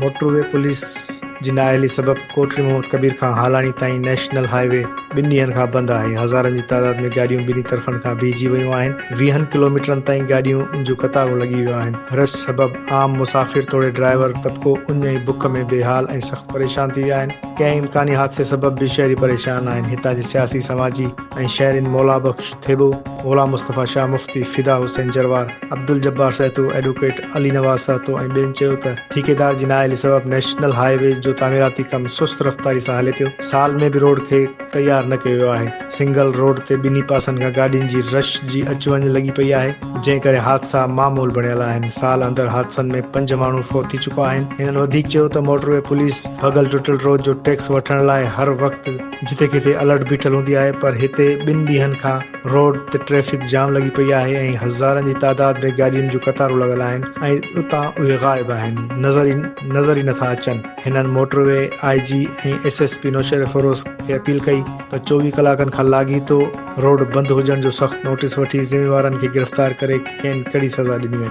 Motorway police जी नाअहली सबब कोटरी मोहम्मद कबीर खां हालानी ताईं नेशनल हाईवे 2 ॾींहनि खां बंदि आहे। हज़ारनि जी तादाद में गाॾियूं ॿिन्ही तरफ़नि खां बीहजी वियूं आहिनि। 20 किलोमीटरनि ताईं गाॾियूं जूं कतारूं लॻी वियूं आहिनि। रश सबब आम मुसाफ़िर तोड़े ड्राइवर तबिको उन ई बुख में बेहाल ऐं सख़्तु परेशान थी विया आहिनि। कंहिं इम्कानी हादसे सबब बि शहरी परेशान आहिनि। हितां जे सियासी, समाजी ऐं शहरिन मौला बख्श थेबो, मौला मुस्तफ़ा शाह मुफ्ती, फिदा हुसैन जरवार, अब्दुल जब्बार सहतू, एडवोकेट अली नवाज़ सहतू ऐं ॿियनि चयो त ठेकेदार जी नाअहली सबब नेशनल हाईवे जो तामीराती कमु सुस्त रफ़्तारी सां हले पियो। साल में बि रोड खे तयार न कयो वियो आहे। सिंगल रोड ते ॿिन्ही पासनि खां गाॾियुनि जी रश जी अचु वञु लॻी पई आहे, जंहिं करे हादसा मामूल बणियल आहिनि। साल अंदरि हादसनि में 5 माण्हू फौत थी चुका आहिनि। हिननि वधीक चयो त मोटरवे पुलिस भॻल टुटल रोड जो टैक्स वठण लाइ हर वक़्तु जिथे किथे अलर्ट बीठल हूंदी आहे, पर हिते 2 ॾींहनि खां रोड ते ट्रैफ़िक जाम लॻी पई आहे ऐं हज़ारनि जी तादाद में गाॾियुनि जूं कतारूं लॻल आहिनि ऐं उतां उहे ग़ाइब आहिनि, नज़र ई नथा अचनि। हिननि मोटरवे IG ऐं SSP नौशर फ़िरोज़ खे अपील कई त 24 कलाकनि खां लाॻीतो रोड बंदि हुजण जो सख़्तु नोटिस वठी ज़िम्मेवारनि खे गिरफ़्तार करे खेनि कड़ी सज़ा ॾिनी वञे।